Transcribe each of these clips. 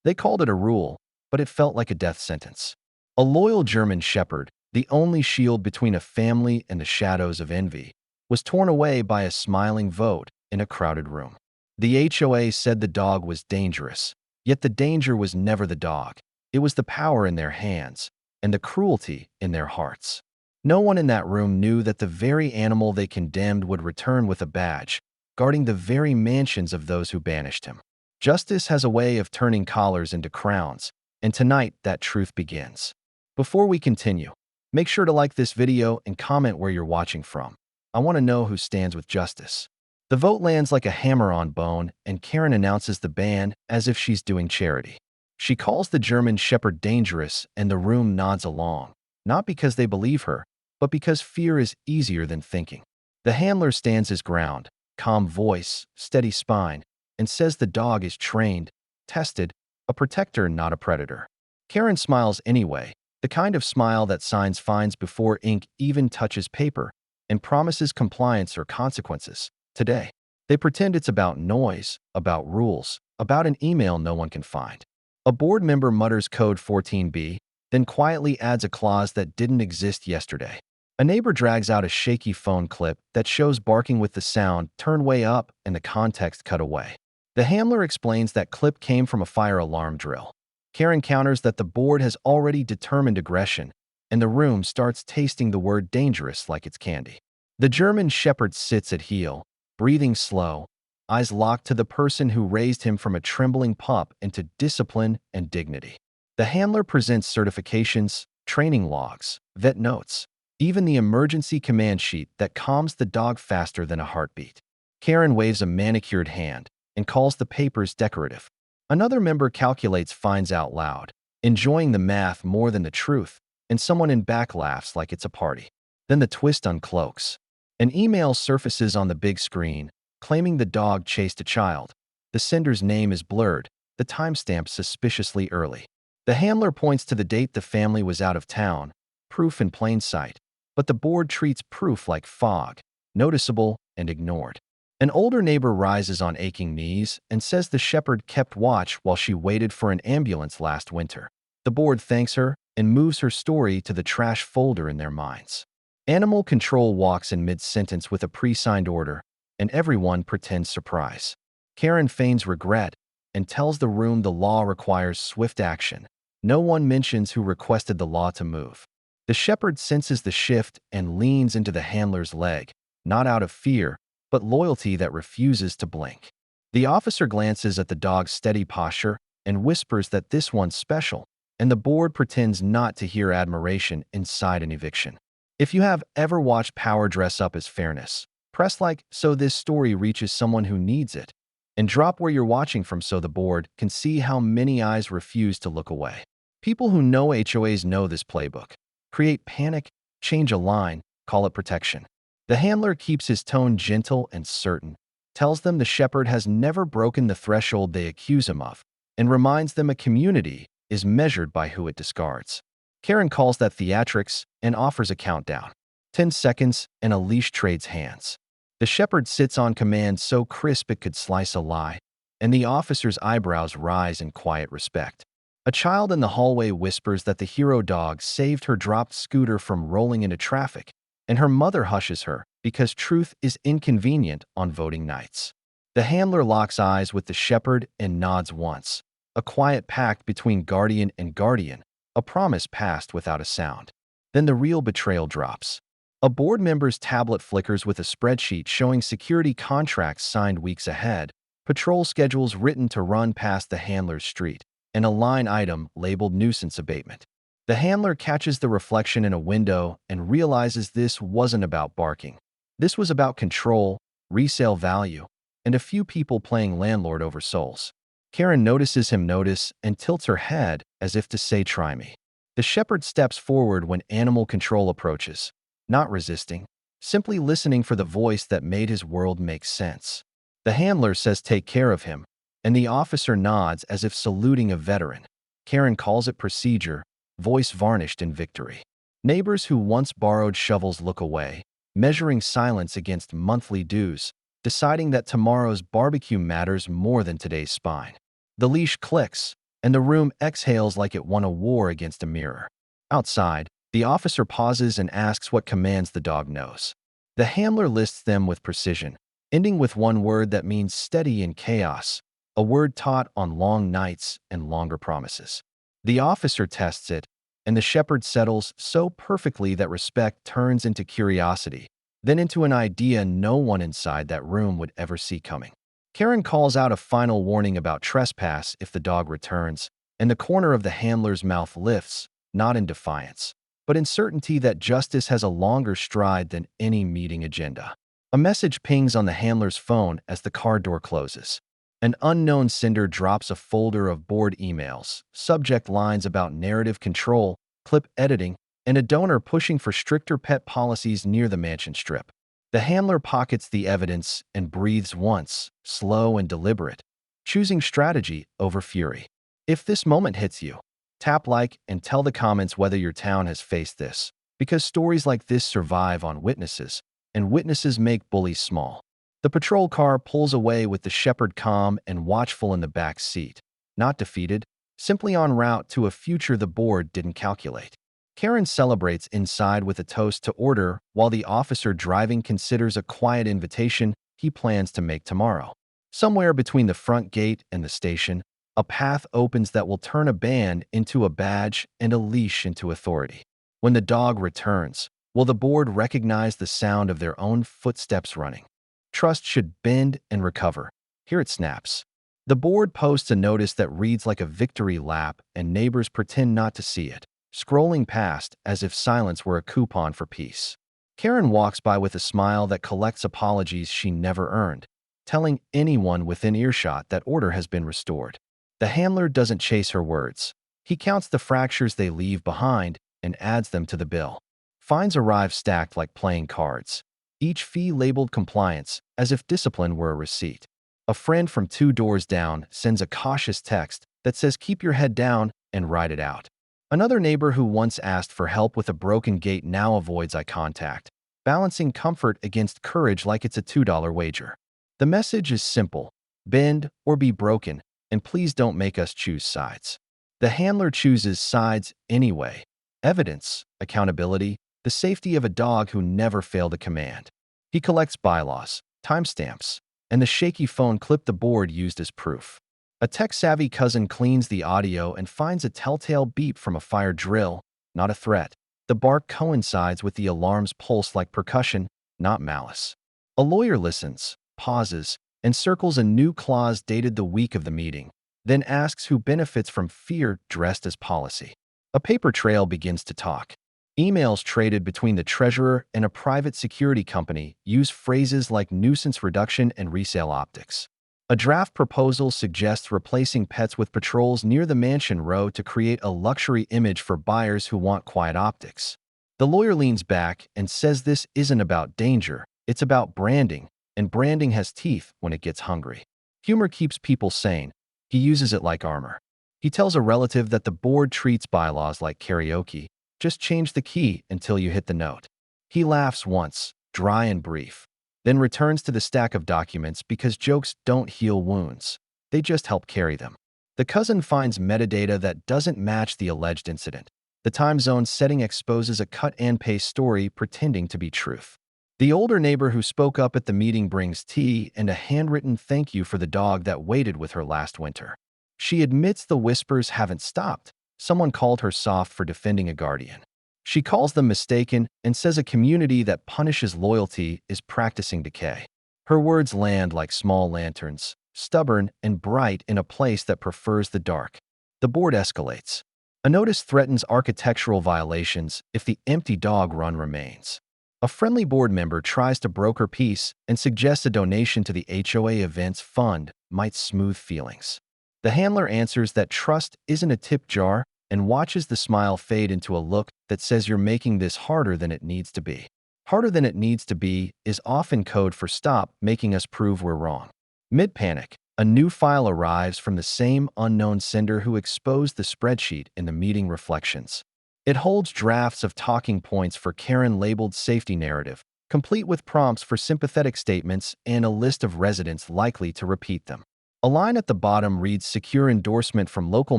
They called it a rule, but it felt like a death sentence. A loyal German shepherd, the only shield between a family and the shadows of envy, was torn away by a smiling vote in a crowded room. The HOA said the dog was dangerous, yet the danger was never the dog. It was the power in their hands and the cruelty in their hearts. No one in that room knew that the very animal they condemned would return with a badge, guarding the very mansions of those who banished him. Justice has a way of turning collars into crowns, and tonight that truth begins. Before we continue, make sure to like this video and comment where you're watching from. I want to know who stands with justice. The vote lands like a hammer on bone, and Karen announces the ban as if she's doing charity. She calls the German shepherd dangerous, and the room nods along, not because they believe her, but because fear is easier than thinking. The handler stands his ground, calm voice, steady spine, and says the dog is trained, tested, a protector, not a predator. Karen smiles anyway, the kind of smile that signs fines before ink even touches paper, and promises compliance or consequences. Today, they pretend it's about noise, about rules, about an email no one can find. A board member mutters code 14B, then quietly adds a clause that didn't exist yesterday. A neighbor drags out a shaky phone clip that shows barking with the sound turned way up and the context cut away. The handler explains that clip came from a fire alarm drill. Karen counters that the board has already determined aggression, and the room starts tasting the word dangerous like it's candy. The German shepherd sits at heel, breathing slow, eyes locked to the person who raised him from a trembling pup into discipline and dignity. The handler presents certifications, training logs, vet notes, even the emergency command sheet that calms the dog faster than a heartbeat. Karen waves a manicured hand and calls the papers decorative. Another member calculates fines out loud, enjoying the math more than the truth, and someone in back laughs like it's a party. Then the twist uncloaks. An email surfaces on the big screen, claiming the dog chased a child. The sender's name is blurred, the timestamp suspiciously early. The handler points to the date the family was out of town, proof in plain sight, but the board treats proof like fog, noticeable and ignored. An older neighbor rises on aching knees and says the shepherd kept watch while she waited for an ambulance last winter. The board thanks her and moves her story to the trash folder in their minds. Animal control walks in mid-sentence with a pre-signed order, and everyone pretends surprise. Karen feigns regret and tells the room the law requires swift action. No one mentions who requested the law to move. The shepherd senses the shift and leans into the handler's leg, not out of fear, but loyalty that refuses to blink. The officer glances at the dog's steady posture and whispers that this one's special, and the board pretends not to hear admiration inside an eviction. If you have ever watched power dress up as fairness, press like so this story reaches someone who needs it, and drop where you're watching from so the board can see how many eyes refuse to look away. People who know HOAs know this playbook. Create panic, change a line, call it protection. The handler keeps his tone gentle and certain, tells them the shepherd has never broken the threshold they accuse him of, and reminds them a community is measured by who it discards. Karen calls that theatrics and offers a countdown. 10 seconds and a leash trades hands. The shepherd sits on command so crisp it could slice a lie, and the officer's eyebrows rise in quiet respect. A child in the hallway whispers that the hero dog saved her dropped scooter from rolling into traffic, and her mother hushes her because truth is inconvenient on voting nights. The handler locks eyes with the shepherd and nods once, a quiet pact between guardian and guardian, a promise passed without a sound. Then the real betrayal drops. A board member's tablet flickers with a spreadsheet showing security contracts signed weeks ahead, patrol schedules written to run past the handler's street, and a line item labeled nuisance abatement. The handler catches the reflection in a window and realizes this wasn't about barking. This was about control, resale value, and a few people playing landlord over souls. Karen notices him notice and tilts her head as if to say, "Try me." The shepherd steps forward when animal control approaches, not resisting, simply listening for the voice that made his world make sense. The handler says, "Take care of him," and the officer nods as if saluting a veteran. Karen calls it procedure, voice varnished in victory. Neighbors who once borrowed shovels look away, measuring silence against monthly dues, deciding that tomorrow's barbecue matters more than today's spine. The leash clicks, and the room exhales like it won a war against a mirror. Outside, the officer pauses and asks what commands the dog knows. The handler lists them with precision, ending with one word that means steady in chaos, a word taught on long nights and longer promises. The officer tests it, and the shepherd settles so perfectly that respect turns into curiosity, then into an idea no one inside that room would ever see coming. Karen calls out a final warning about trespass if the dog returns, and the corner of the handler's mouth lifts, not in defiance, but in certainty that justice has a longer stride than any meeting agenda. A message pings on the handler's phone as the car door closes. An unknown sender drops a folder of bored emails, subject lines about narrative control, clip editing, and a donor pushing for stricter pet policies near the mansion strip. The handler pockets the evidence and breathes once, slow and deliberate, choosing strategy over fury. If this moment hits you, tap like and tell the comments whether your town has faced this, because stories like this survive on witnesses, and witnesses make bullies small. The patrol car pulls away with the shepherd calm and watchful in the back seat, not defeated, simply en route to a future the board didn't calculate. Karen celebrates inside with a toast to order while the officer driving considers a quiet invitation he plans to make tomorrow. Somewhere between the front gate and the station, a path opens that will turn a band into a badge and a leash into authority. When the dog returns, will the board recognize the sound of their own footsteps running? Trust should bend and recover. Here it snaps. The board posts a notice that reads like a victory lap, and neighbors pretend not to see it, scrolling past as if silence were a coupon for peace. Karen walks by with a smile that collects apologies she never earned, telling anyone within earshot that order has been restored. The handler doesn't chase her words. He counts the fractures they leave behind and adds them to the bill. Fines arrive stacked like playing cards, each fee labeled compliance, as if discipline were a receipt. A friend from 2 doors down sends a cautious text that says keep your head down and ride it out. Another neighbor who once asked for help with a broken gate now avoids eye contact, balancing comfort against courage like it's a $2 wager. The message is simple: bend or be broken, and please don't make us choose sides. The handler chooses sides anyway. Evidence, accountability, the safety of a dog who never failed a command. He collects bylaws, timestamps, and the shaky phone clip the board used as proof. A tech-savvy cousin cleans the audio and finds a telltale beep from a fire drill, not a threat. The bark coincides with the alarm's pulse like percussion, not malice. A lawyer listens, pauses, and circles a new clause dated the week of the meeting, then asks who benefits from fear dressed as policy. A paper trail begins to talk. Emails traded between the treasurer and a private security company use phrases like nuisance reduction and resale optics. A draft proposal suggests replacing pets with patrols near the mansion row to create a luxury image for buyers who want quiet optics. The lawyer leans back and says this isn't about danger, it's about branding, and branding has teeth when it gets hungry. Humor keeps people sane. He uses it like armor. He tells a relative that the board treats bylaws like karaoke. Just change the key until you hit the note. He laughs once, dry and brief, then returns to the stack of documents because jokes don't heal wounds. They just help carry them. The cousin finds metadata that doesn't match the alleged incident. The time zone setting exposes a cut-and-paste story pretending to be truth. The older neighbor who spoke up at the meeting brings tea and a handwritten thank you for the dog that waited with her last winter. She admits the whispers haven't stopped. Someone called her soft for defending a guardian. She calls them mistaken and says a community that punishes loyalty is practicing decay. Her words land like small lanterns, stubborn and bright in a place that prefers the dark. The board escalates. A notice threatens architectural violations if the empty dog run remains. A friendly board member tries to broker peace and suggests a donation to the HOA Events Fund might smooth feelings. The handler answers that trust isn't a tip jar and watches the smile fade into a look that says you're making this harder than it needs to be. Harder than it needs to be is often code for stop making us prove we're wrong. Mid-panic, a new file arrives from the same unknown sender who exposed the spreadsheet in the meeting reflections. It holds drafts of talking points for Karen labeled safety narrative, complete with prompts for sympathetic statements and a list of residents likely to repeat them. A line at the bottom reads secure endorsement from local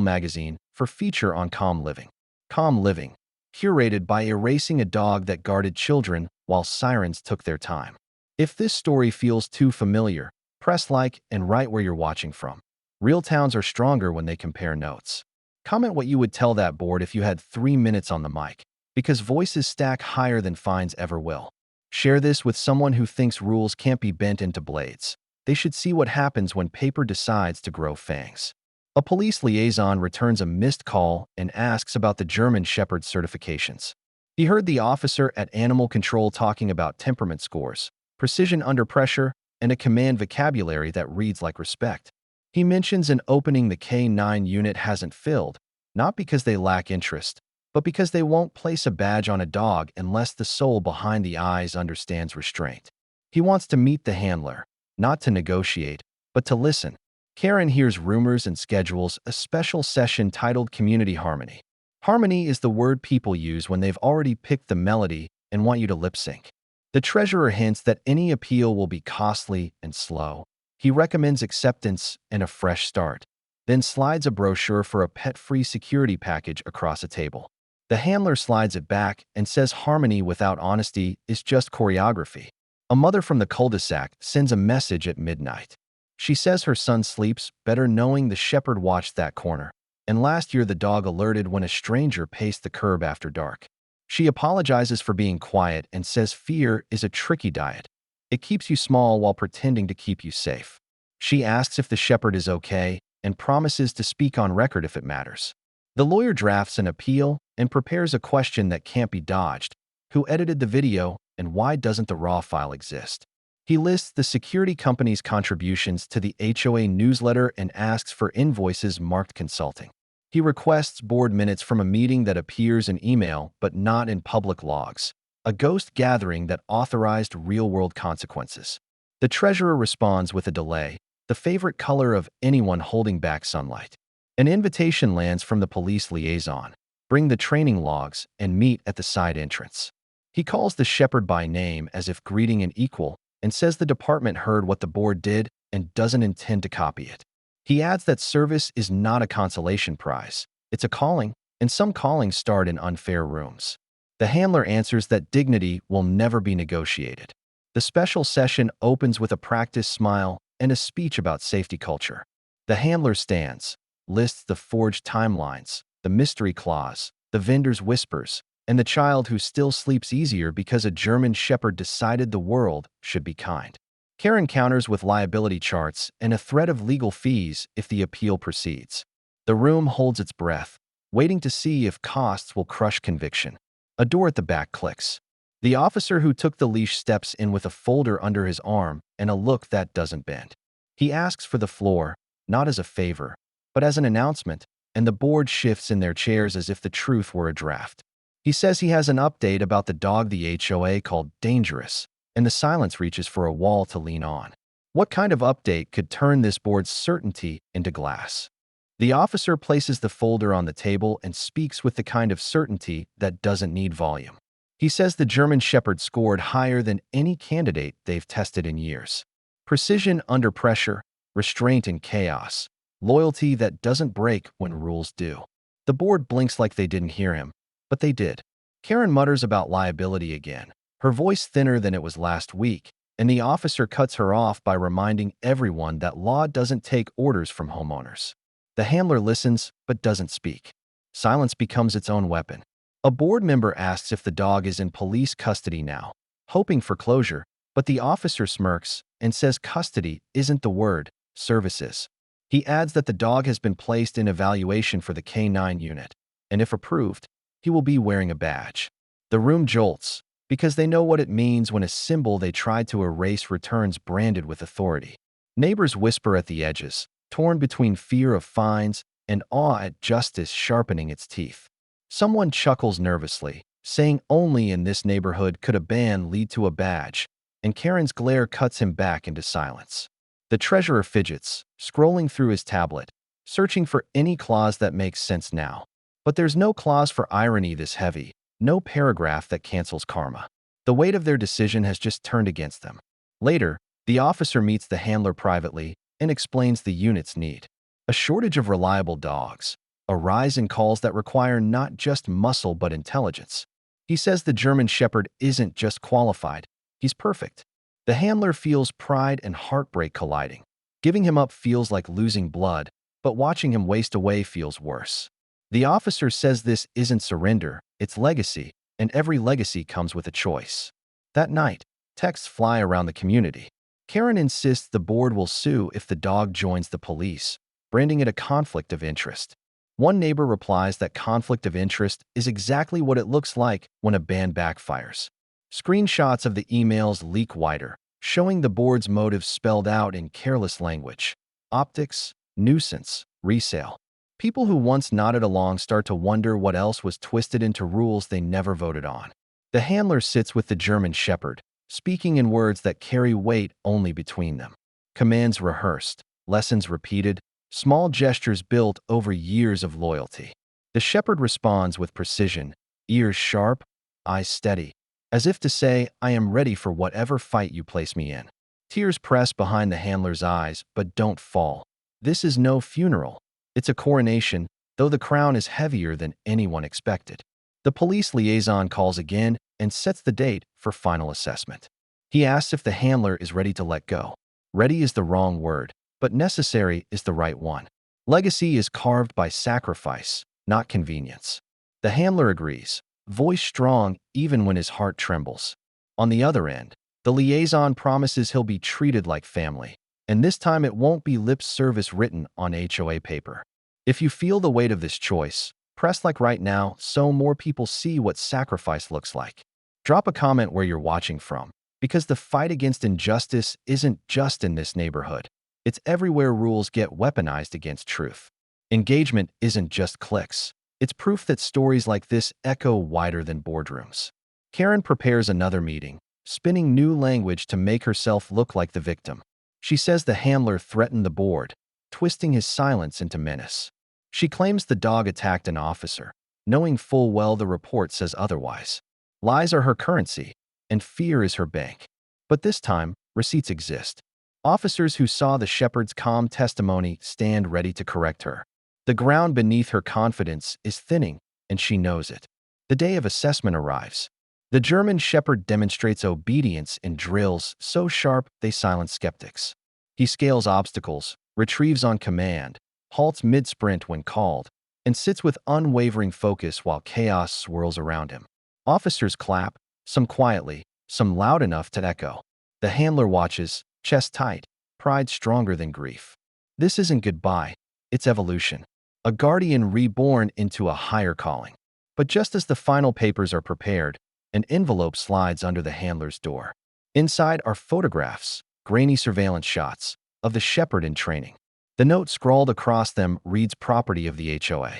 magazine for feature on calm living. Calm living, curated by erasing a dog that guarded children while sirens took their time. If this story feels too familiar, press like and write where you're watching from. Real towns are stronger when they compare notes. Comment what you would tell that board if you had 3 minutes on the mic, because voices stack higher than fines ever will. Share this with someone who thinks rules can't be bent into blades. They should see what happens when paper decides to grow fangs. A police liaison returns a missed call and asks about the German Shepherd certifications. He heard the officer at Animal Control talking about temperament scores, precision under pressure, and a command vocabulary that reads like respect. He mentions an opening the K9 unit hasn't filled, not because they lack interest, but because they won't place a badge on a dog unless the soul behind the eyes understands restraint. He wants to meet the handler, not to negotiate, but to listen. Karen hears rumors and schedules a special session titled Community Harmony. Harmony is the word people use when they've already picked the melody and want you to lip sync. The treasurer hints that any appeal will be costly and slow. He recommends acceptance and a fresh start, then slides a brochure for a pet-free security package across a table. The handler slides it back and says harmony without honesty is just choreography. A mother from the cul-de-sac sends a message at midnight. She says her son sleeps better knowing the shepherd watched that corner, and last year the dog alerted when a stranger paced the curb after dark. She apologizes for being quiet and says fear is a tricky diet. It keeps you small while pretending to keep you safe. She asks if the shepherd is okay and promises to speak on record if it matters. The lawyer drafts an appeal and prepares a question that can't be dodged. Who edited the video and why doesn't the raw file exist? He lists the security company's contributions to the HOA newsletter and asks for invoices marked consulting. He requests board minutes from a meeting that appears in email but not in public logs, a ghost gathering that authorized real-world consequences. The treasurer responds with a delay, the favorite color of anyone holding back sunlight. An invitation lands from the police liaison. Bring the training logs and meet at the side entrance. He calls the shepherd by name as if greeting an equal and says the department heard what the board did and doesn't intend to copy it. He adds that service is not a consolation prize. It's a calling, and some callings start in unfair rooms. The handler answers that dignity will never be negotiated. The special session opens with a practice smile and a speech about safety culture. The handler stands, lists the forged timelines, the mystery clause, the vendor's whispers, and the child who still sleeps easier because a German shepherd decided the world should be kind. Karen counters with liability charts and a threat of legal fees if the appeal proceeds. The room holds its breath, waiting to see if costs will crush conviction. A door at the back clicks. The officer who took the leash steps in with a folder under his arm and a look that doesn't bend. He asks for the floor, not as a favor, but as an announcement, and the board shifts in their chairs as if the truth were a draft. He says he has an update about the dog the HOA called dangerous, and the silence reaches for a wall to lean on. What kind of update could turn this board's certainty into glass? The officer places the folder on the table and speaks with the kind of certainty that doesn't need volume. He says the German Shepherd scored higher than any candidate they've tested in years. Precision under pressure, restraint in chaos, loyalty that doesn't break when rules do. The board blinks like they didn't hear him, but they did. Karen mutters about liability again, her voice thinner than it was last week, and the officer cuts her off by reminding everyone that law doesn't take orders from homeowners. The handler listens, but doesn't speak. Silence becomes its own weapon. A board member asks if the dog is in police custody now, hoping for closure, but the officer smirks and says custody isn't the word, services. He adds that the dog has been placed in evaluation for the K9 unit, and if approved, he will be wearing a badge. The room jolts, because they know what it means when a symbol they tried to erase returns branded with authority. Neighbors whisper at the edges, torn between fear of fines and awe at justice sharpening its teeth. Someone chuckles nervously, saying only in this neighborhood could a ban lead to a badge, and Karen's glare cuts him back into silence. The treasurer fidgets, scrolling through his tablet, searching for any clause that makes sense now. But there's no clause for irony this heavy, no paragraph that cancels karma. The weight of their decision has just turned against them. Later, the officer meets the handler privately and explains the unit's need. A shortage of reliable dogs, a rise in calls that require not just muscle but intelligence. He says the German Shepherd isn't just qualified, he's perfect. The handler feels pride and heartbreak colliding. Giving him up feels like losing blood, but watching him waste away feels worse. The officer says this isn't surrender, it's legacy, and every legacy comes with a choice. That night, texts fly around the community. Karen insists the board will sue if the dog joins the police, branding it a conflict of interest. One neighbor replies that conflict of interest is exactly what it looks like when a ban backfires. Screenshots of the emails leak wider, showing the board's motives spelled out in careless language. Optics, nuisance, resale. People who once nodded along start to wonder what else was twisted into rules they never voted on. The handler sits with the German Shepherd, speaking in words that carry weight only between them. Commands rehearsed, lessons repeated, small gestures built over years of loyalty. The Shepherd responds with precision, ears sharp, eyes steady, as if to say, I am ready for whatever fight you place me in. Tears press behind the handler's eyes, but don't fall. This is no funeral. It's a coronation, though the crown is heavier than anyone expected. The police liaison calls again and sets the date for final assessment. He asks if the handler is ready to let go. Ready is the wrong word, but necessary is the right one. Legacy is carved by sacrifice, not convenience. The handler agrees, voice strong even when his heart trembles. On the other end, the liaison promises he'll be treated like family, and this time it won't be lip service written on HOA paper. If you feel the weight of this choice, press like right now so more people see what sacrifice looks like. Drop a comment where you're watching from, because the fight against injustice isn't just in this neighborhood. It's everywhere rules get weaponized against truth. Engagement isn't just clicks. It's proof that stories like this echo wider than boardrooms. Karen prepares another meeting, spinning new language to make herself look like the victim. She says the handler threatened the board, twisting his silence into menace. She claims the dog attacked an officer, knowing full well the report says otherwise. Lies are her currency, and fear is her bank. But this time, receipts exist. Officers who saw the Shepherd's calm testimony stand ready to correct her. The ground beneath her confidence is thinning, and she knows it. The day of assessment arrives. The German Shepherd demonstrates obedience in drills so sharp they silence skeptics. He scales obstacles, retrieves on command, halts mid-sprint when called, and sits with unwavering focus while chaos swirls around him. Officers clap, some quietly, some loud enough to echo. The handler watches, chest tight, pride stronger than grief. This isn't goodbye, it's evolution. A guardian reborn into a higher calling. But just as the final papers are prepared, an envelope slides under the handler's door. Inside are photographs, grainy surveillance shots, of the Shepherd in training. The note scrawled across them reads property of the HOA.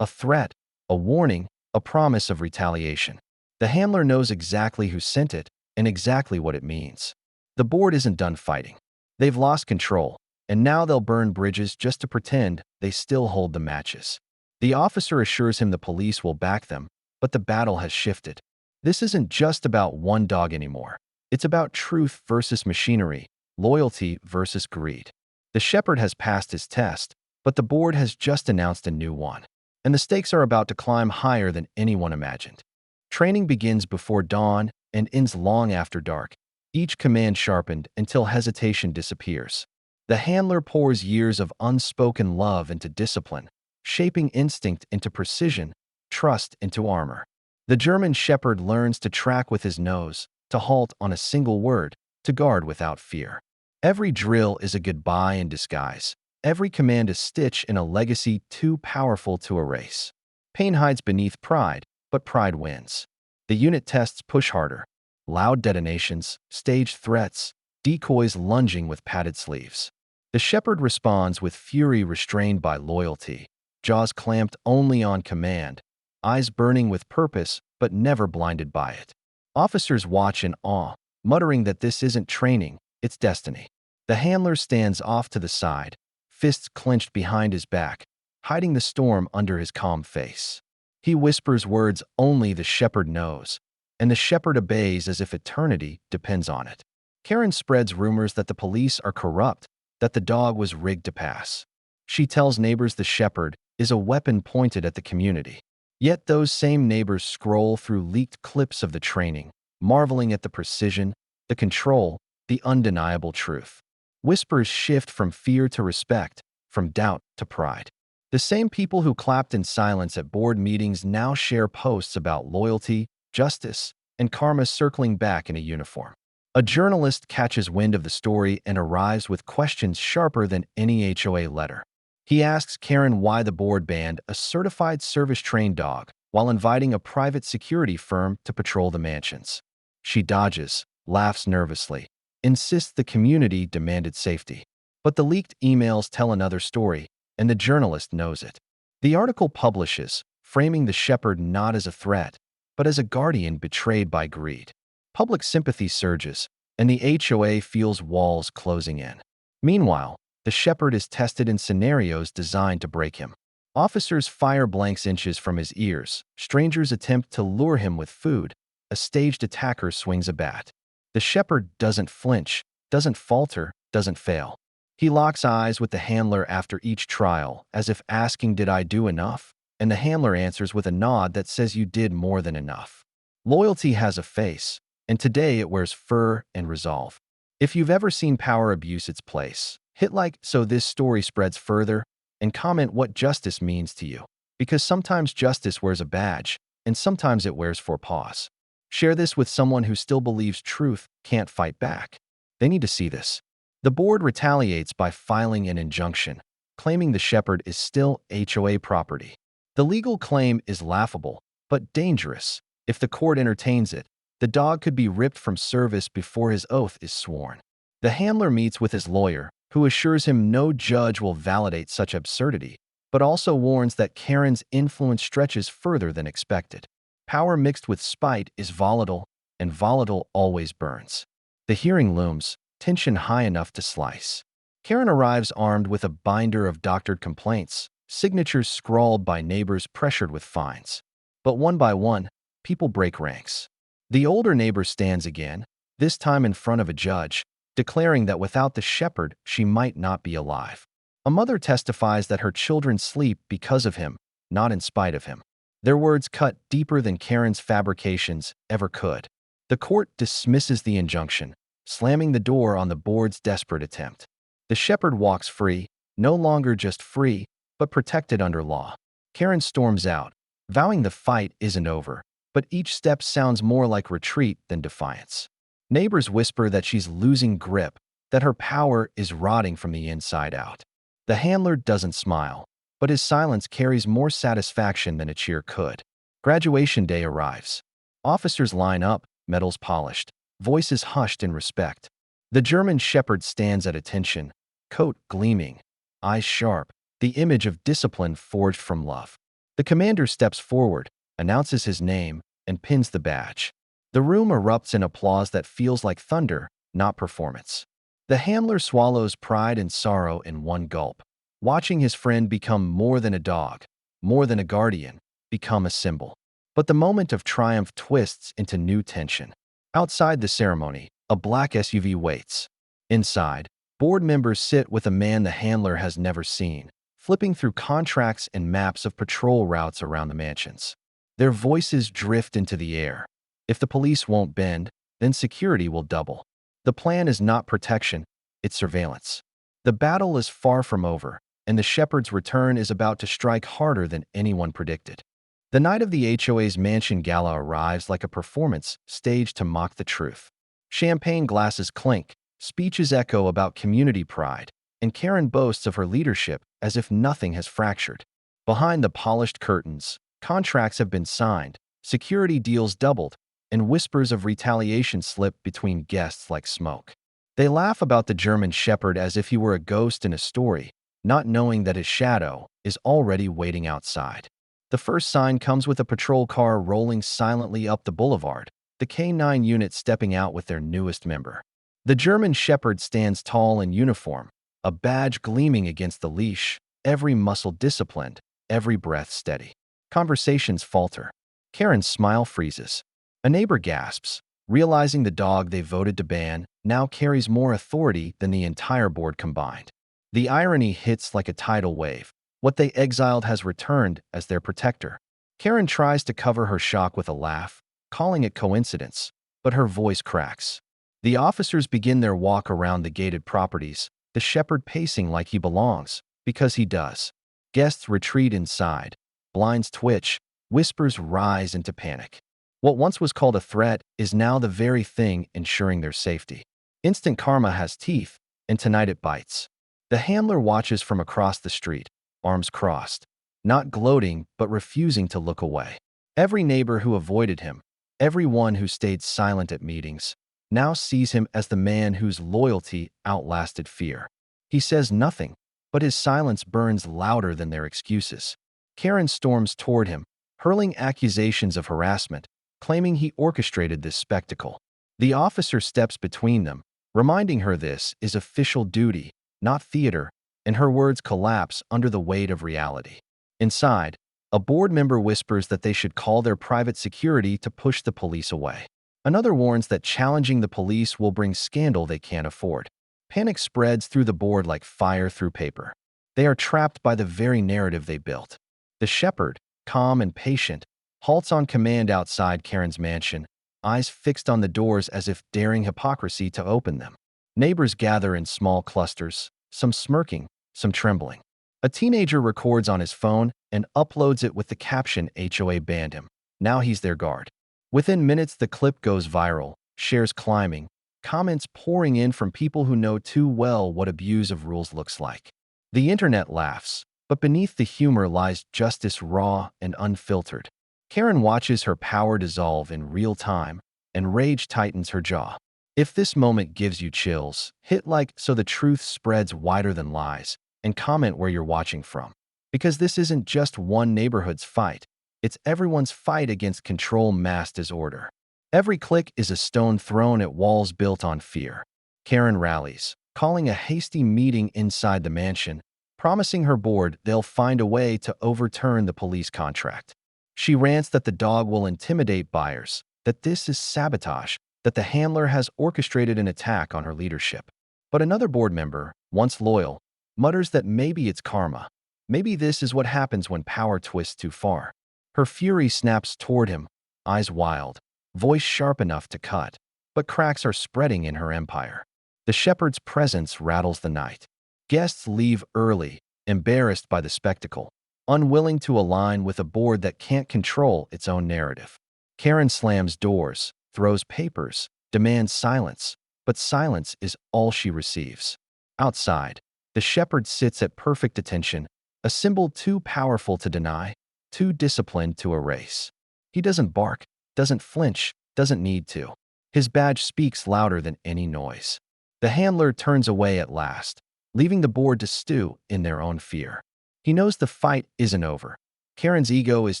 A threat, a warning, a promise of retaliation. The handler knows exactly who sent it and exactly what it means. The board isn't done fighting. They've lost control, and now they'll burn bridges just to pretend they still hold the matches. The officer assures him the police will back them, but the battle has shifted. This isn't just about one dog anymore. It's about truth versus machinery, loyalty versus greed. The Shepherd has passed his test, but the board has just announced a new one, and the stakes are about to climb higher than anyone imagined. Training begins before dawn and ends long after dark, each command sharpened until hesitation disappears. The handler pours years of unspoken love into discipline, shaping instinct into precision, trust into armor. The German Shepherd learns to track with his nose, to halt on a single word, to guard without fear. Every drill is a goodbye in disguise. Every command a stitch in a legacy too powerful to erase. Pain hides beneath pride, but pride wins. The unit tests push harder. Loud detonations, staged threats, decoys lunging with padded sleeves. The Shepherd responds with fury restrained by loyalty, jaws clamped only on command, eyes burning with purpose but never blinded by it. Officers watch in awe, muttering that this isn't training, it's destiny. The handler stands off to the side, fists clenched behind his back, hiding the storm under his calm face. He whispers words only the Shepherd knows, and the Shepherd obeys as if eternity depends on it. Karen spreads rumors that the police are corrupt, that the dog was rigged to pass. She tells neighbors the shepherd is a weapon pointed at the community. Yet those same neighbors scroll through leaked clips of the training, marveling at the precision, the control, the undeniable truth. Whispers shift from fear to respect, from doubt to pride. The same people who clapped in silence at board meetings now share posts about loyalty, justice, and karma circling back in a uniform. A journalist catches wind of the story and arrives with questions sharper than any HOA letter. He asks Karen why the board banned a certified service-trained dog while inviting a private security firm to patrol the mansions. She dodges, laughs nervously, insists the community demanded safety. But the leaked emails tell another story, and the journalist knows it. The article publishes, framing the shepherd not as a threat, but as a guardian betrayed by greed. Public sympathy surges, and the HOA feels walls closing in. Meanwhile, the shepherd is tested in scenarios designed to break him. Officers fire blanks inches from his ears, strangers attempt to lure him with food, a staged attacker swings a bat. The shepherd doesn't flinch, doesn't falter, doesn't fail. He locks eyes with the handler after each trial, as if asking, "Did I do enough?" And the handler answers with a nod that says, "You did more than enough." Loyalty has a face, and today it wears fur and resolve. If you've ever seen power abuse its place, hit like so this story spreads further, and comment what justice means to you. Because sometimes justice wears a badge, and sometimes it wears 4 paws. Share this with someone who still believes truth can't fight back. They need to see this. The board retaliates by filing an injunction, claiming the shepherd is still HOA property. The legal claim is laughable, but dangerous. If the court entertains it, the dog could be ripped from service before his oath is sworn. The handler meets with his lawyer, who assures him no judge will validate such absurdity, but also warns that Karen's influence stretches further than expected. Power mixed with spite is volatile, and volatile always burns. The hearing looms, tension high enough to slice. Karen arrives armed with a binder of doctored complaints, signatures scrawled by neighbors pressured with fines. But one by one, people break ranks. The older neighbor stands again, this time in front of a judge, declaring that without the shepherd, she might not be alive. A mother testifies that her children sleep because of him, not in spite of him. Their words cut deeper than Karen's fabrications ever could. The court dismisses the injunction, slamming the door on the board's desperate attempt. The shepherd walks free, no longer just free, but protected under law. Karen storms out, vowing the fight isn't over, but each step sounds more like retreat than defiance. Neighbors whisper that she's losing grip, that her power is rotting from the inside out. The handler doesn't smile, but his silence carries more satisfaction than a cheer could. Graduation day arrives. Officers line up, medals polished, voices hushed in respect. The German shepherd stands at attention, coat gleaming, eyes sharp, the image of discipline forged from love. The commander steps forward, announces his name, and pins the badge. The room erupts in applause that feels like thunder, not performance. The handler swallows pride and sorrow in one gulp, watching his friend become more than a dog, more than a guardian, become a symbol. But the moment of triumph twists into new tension. Outside the ceremony, a black SUV waits. Inside, board members sit with a man the handler has never seen, flipping through contracts and maps of patrol routes around the mansions. Their voices drift into the air. If the police won't bend, then security will double. The plan is not protection, it's surveillance. The battle is far from over, and the shepherd's return is about to strike harder than anyone predicted. The night of the HOA's mansion gala arrives like a performance staged to mock the truth. Champagne glasses clink, speeches echo about community pride, and Karen boasts of her leadership as if nothing has fractured. Behind the polished curtains, contracts have been signed, security deals doubled, and whispers of retaliation slip between guests like smoke. They laugh about the German shepherd as if he were a ghost in a story, not knowing that his shadow is already waiting outside. The first sign comes with a patrol car rolling silently up the boulevard, the K9 unit stepping out with their newest member. The German shepherd stands tall in uniform, a badge gleaming against the leash, every muscle disciplined, every breath steady. Conversations falter. Karen's smile freezes. A neighbor gasps, realizing the dog they voted to ban now carries more authority than the entire board combined. The irony hits like a tidal wave. What they exiled has returned as their protector. Karen tries to cover her shock with a laugh, calling it coincidence, but her voice cracks. The officers begin their walk around the gated properties, the shepherd pacing like he belongs, because he does. Guests retreat inside, blinds twitch, whispers rise into panic. What once was called a threat is now the very thing ensuring their safety. Instant karma has teeth, and tonight it bites. The handler watches from across the street, arms crossed, not gloating but refusing to look away. Every neighbor who avoided him, everyone who stayed silent at meetings, now sees him as the man whose loyalty outlasted fear. He says nothing, but his silence burns louder than their excuses. Karen storms toward him, hurling accusations of harassment, claiming he orchestrated this spectacle. The officer steps between them, reminding her this is official duty, not theater, and her words collapse under the weight of reality. Inside, a board member whispers that they should call their private security to push the police away. Another warns that challenging the police will bring scandal they can't afford. Panic spreads through the board like fire through paper. They are trapped by the very narrative they built. The shepherd, calm and patient, halts on command outside Karen's mansion, eyes fixed on the doors as if daring hypocrisy to open them. Neighbors gather in small clusters, some smirking, some trembling. A teenager records on his phone and uploads it with the caption HOA banned him. Now he's their guard. Within minutes, the clip goes viral, shares climbing, comments pouring in from people who know too well what abuse of rules looks like. The internet laughs, but beneath the humor lies justice raw and unfiltered. Karen watches her power dissolve in real time, and rage tightens her jaw. If this moment gives you chills, hit like so the truth spreads wider than lies, and comment where you're watching from. Because this isn't just one neighborhood's fight, it's everyone's fight against control masked as order. Every click is a stone thrown at walls built on fear. Karen rallies, calling a hasty meeting inside the mansion, promising her board they'll find a way to overturn the police contract. She rants that the dog will intimidate buyers, that this is sabotage, that the handler has orchestrated an attack on her leadership. But another board member, once loyal, mutters that maybe it's karma. Maybe this is what happens when power twists too far. Her fury snaps toward him, eyes wild, voice sharp enough to cut, but cracks are spreading in her empire. The shepherd's presence rattles the night. Guests leave early, embarrassed by the spectacle, unwilling to align with a board that can't control its own narrative. Karen slams doors, throws papers, demands silence, but silence is all she receives. Outside, the shepherd sits at perfect attention, a symbol too powerful to deny, too disciplined to erase. He doesn't bark, doesn't flinch, doesn't need to. His badge speaks louder than any noise. The handler turns away at last, leaving the board to stew in their own fear. He knows the fight isn't over. Karen's ego is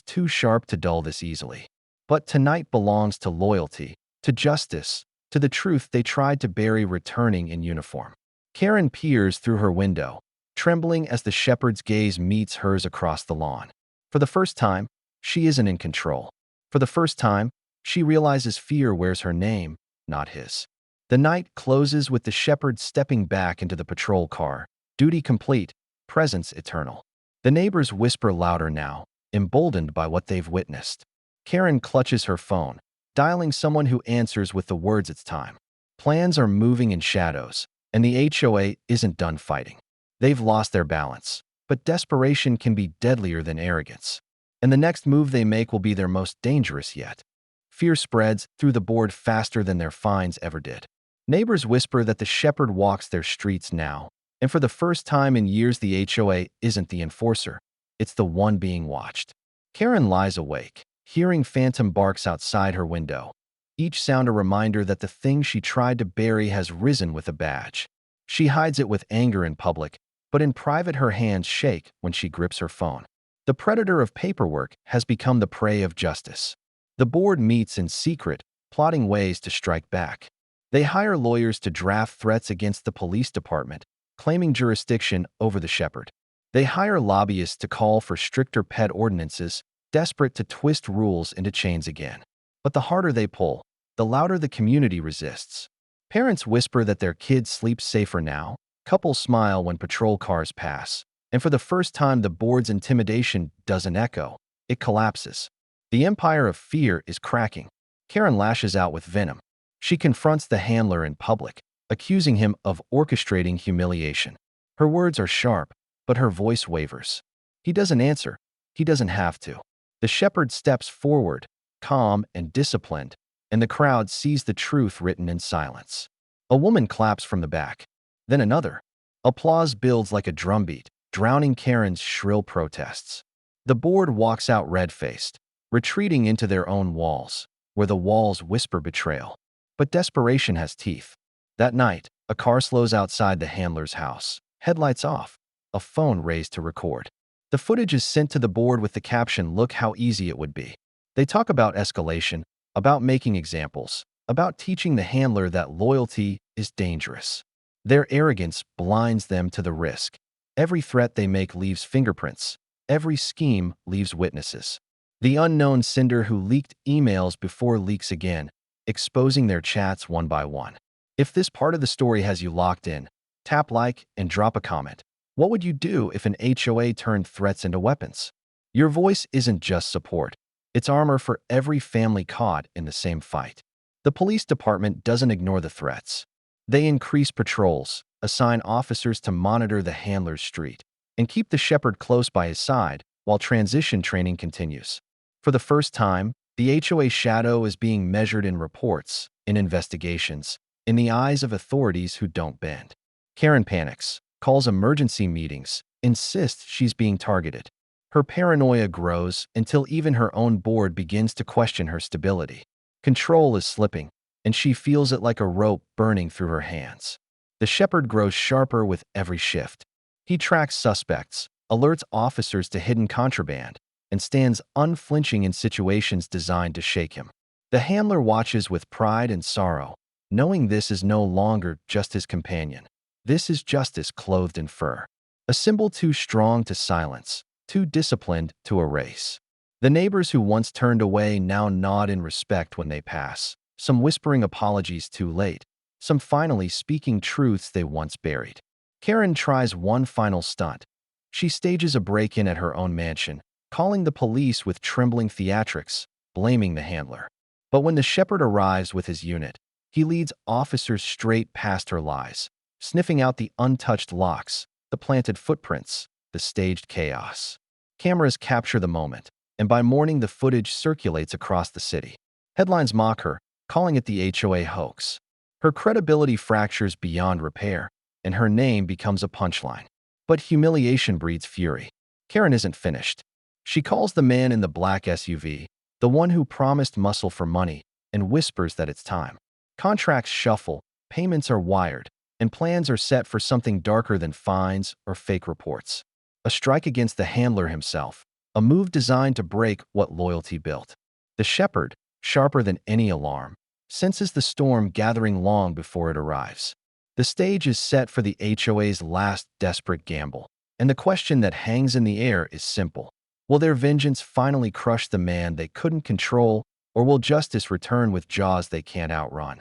too sharp to dull this easily. But tonight belongs to loyalty, to justice, to the truth they tried to bury returning in uniform. Karen peers through her window, trembling as the shepherd's gaze meets hers across the lawn. For the first time, she isn't in control. For the first time, she realizes fear wears her name, not his. The night closes with the shepherd stepping back into the patrol car, duty complete, presence eternal. The neighbors whisper louder now, emboldened by what they've witnessed. Karen clutches her phone, dialing someone who answers with the words it's time. Plans are moving in shadows, and the HOA isn't done fighting. They've lost their balance, but desperation can be deadlier than arrogance. And the next move they make will be their most dangerous yet. Fear spreads through the board faster than their fines ever did. Neighbors whisper that the shepherd walks their streets now, and for the first time in years the HOA isn't the enforcer, it's the one being watched. Karen lies awake, hearing phantom barks outside her window, each sound a reminder that the thing she tried to bury has risen with a badge. She hides it with anger in public, but in private her hands shake when she grips her phone. The predator of paperwork has become the prey of justice. The board meets in secret, plotting ways to strike back. They hire lawyers to draft threats against the police department, claiming jurisdiction over the shepherd. They hire lobbyists to call for stricter pet ordinances, desperate to twist rules into chains again. But the harder they pull, the louder the community resists. Parents whisper that their kids sleep safer now. Couples smile when patrol cars pass. And for the first time, the board's intimidation doesn't echo. It collapses. The empire of fear is cracking. Karen lashes out with venom. She confronts the handler in public, accusing him of orchestrating humiliation. Her words are sharp, but her voice wavers. He doesn't answer. He doesn't have to. The shepherd steps forward, calm and disciplined, and the crowd sees the truth written in silence. A woman claps from the back. Then another. Applause builds like a drumbeat, drowning Karen's shrill protests. The board walks out red-faced, retreating into their own walls, where the walls whisper betrayal. But desperation has teeth. That night, a car slows outside the handler's house. Headlights off, a phone raised to record. The footage is sent to the board with the caption, "Look how easy it would be." They talk about escalation, about making examples, about teaching the handler that loyalty is dangerous. Their arrogance blinds them to the risk. Every threat they make leaves fingerprints. Every scheme leaves witnesses. The unknown sender who leaked emails before leaks again, exposing their chats one by one. If this part of the story has you locked in, tap like and drop a comment. What would you do if an HOA turned threats into weapons? Your voice isn't just support. It's armor for every family caught in the same fight. The police department doesn't ignore the threats. They increase patrols, assign officers to monitor the handler's street, and keep the shepherd close by his side while transition training continues. For the first time, the HOA shadow is being measured in reports, in investigations, in the eyes of authorities who don't bend. Karen panics, calls emergency meetings, insists she's being targeted. Her paranoia grows until even her own board begins to question her stability. Control is slipping, and she feels it like a rope burning through her hands. The shepherd grows sharper with every shift. He tracks suspects, alerts officers to hidden contraband, and stands unflinching in situations designed to shake him. The handler watches with pride and sorrow, knowing this is no longer just his companion. This is justice clothed in fur. A symbol too strong to silence, too disciplined to erase. The neighbors who once turned away now nod in respect when they pass, some whispering apologies too late, some finally speaking truths they once buried. Karen tries one final stunt. She stages a break-in at her own mansion, calling the police with trembling theatrics, blaming the handler. But when the shepherd arrives with his unit, he leads officers straight past her lies, sniffing out the untouched locks, the planted footprints, the staged chaos. Cameras capture the moment, and by morning the footage circulates across the city. Headlines mock her, calling it the HOA hoax. Her credibility fractures beyond repair, and her name becomes a punchline. But humiliation breeds fury. Karen isn't finished. She calls the man in the black SUV, the one who promised muscle for money, and whispers that it's time. Contracts shuffle, payments are wired, and plans are set for something darker than fines or fake reports. A strike against the handler himself, a move designed to break what loyalty built. The shepherd, sharper than any alarm, senses the storm gathering long before it arrives. The stage is set for the HOA's last desperate gamble, and the question that hangs in the air is simple. Will their vengeance finally crush the man they couldn't control, or will justice return with jaws they can't outrun?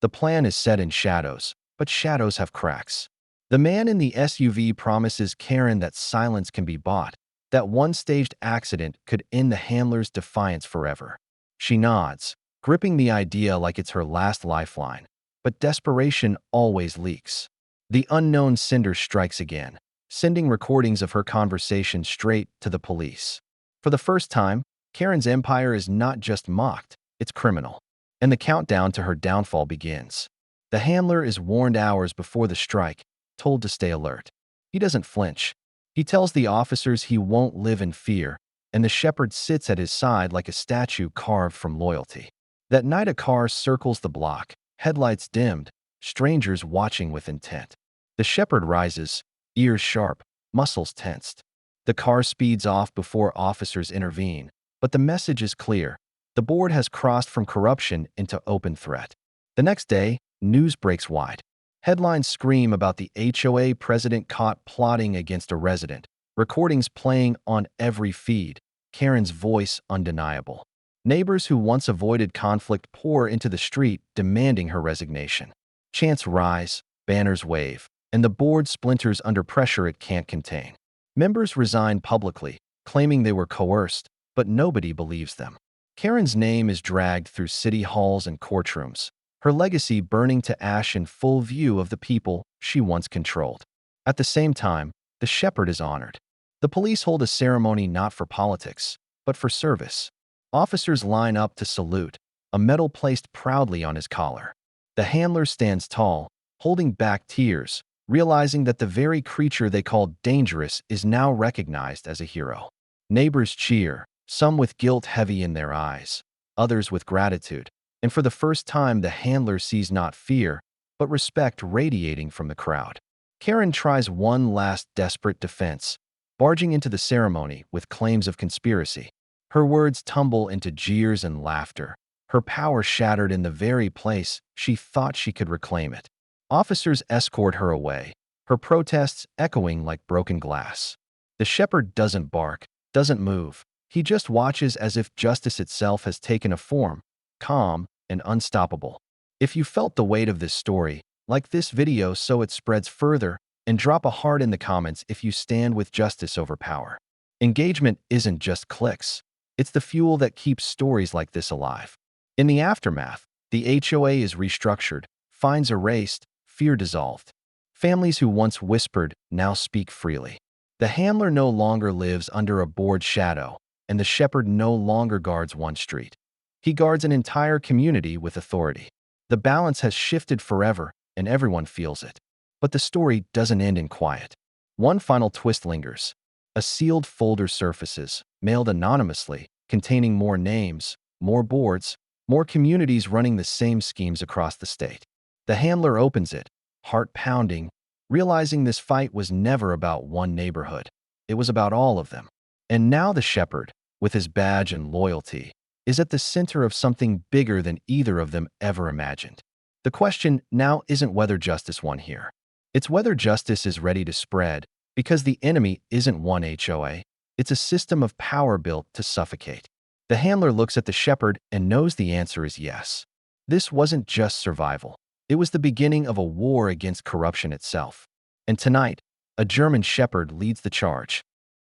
The plan is set in shadows, but shadows have cracks. The man in the SUV promises Karen that silence can be bought, that one staged accident could end the handler's defiance forever. She nods, gripping the idea like it's her last lifeline. But desperation always leaks. The unknown sender strikes again, sending recordings of her conversation straight to the police. For the first time, Karen's empire is not just mocked, it's criminal. And the countdown to her downfall begins. The handler is warned hours before the strike, told to stay alert. He doesn't flinch. He tells the officers he won't live in fear, and the shepherd sits at his side like a statue carved from loyalty. That night a car circles the block, headlights dimmed, strangers watching with intent. The shepherd rises, ears sharp, muscles tensed. The car speeds off before officers intervene, but the message is clear. The board has crossed from corruption into open threat. The next day, news breaks wide. Headlines scream about the HOA president caught plotting against a resident, recordings playing on every feed, Karen's voice undeniable. Neighbors who once avoided conflict pour into the street demanding her resignation. Chants rise, banners wave, and the board splinters under pressure it can't contain. Members resign publicly, claiming they were coerced, but nobody believes them. Karen's name is dragged through city halls and courtrooms, her legacy burning to ash in full view of the people she once controlled. At the same time, the shepherd is honored. The police hold a ceremony not for politics, but for service. Officers line up to salute, a medal placed proudly on his collar. The handler stands tall, holding back tears, realizing that the very creature they called dangerous is now recognized as a hero. Neighbors cheer, some with guilt heavy in their eyes, others with gratitude, and for the first time the handler sees not fear, but respect radiating from the crowd. Karen tries one last desperate defense, barging into the ceremony with claims of conspiracy. Her words tumble into jeers and laughter, her power shattered in the very place she thought she could reclaim it. Officers escort her away, her protests echoing like broken glass. The shepherd doesn't bark, doesn't move. He just watches as if justice itself has taken a form, calm and unstoppable. If you felt the weight of this story, like this video so it spreads further, and drop a heart in the comments if you stand with justice over power. Engagement isn't just clicks. It's the fuel that keeps stories like this alive. In the aftermath, the HOA is restructured, fines erased, fear dissolved. Families who once whispered now speak freely. The handler no longer lives under a board shadow, and the shepherd no longer guards one street. He guards an entire community with authority. The balance has shifted forever, and everyone feels it. But the story doesn't end in quiet. One final twist lingers. A sealed folder surfaces, mailed anonymously, containing more names, more boards, more communities running the same schemes across the state. The handler opens it, heart pounding, realizing this fight was never about one neighborhood. It was about all of them. And now the shepherd, with his badge and loyalty, is at the center of something bigger than either of them ever imagined. The question now isn't whether justice won here. It's whether justice is ready to spread, because the enemy isn't one HOA, it's a system of power built to suffocate. The handler looks at the shepherd and knows the answer is yes. This wasn't just survival. It was the beginning of a war against corruption itself. And tonight, a German shepherd leads the charge,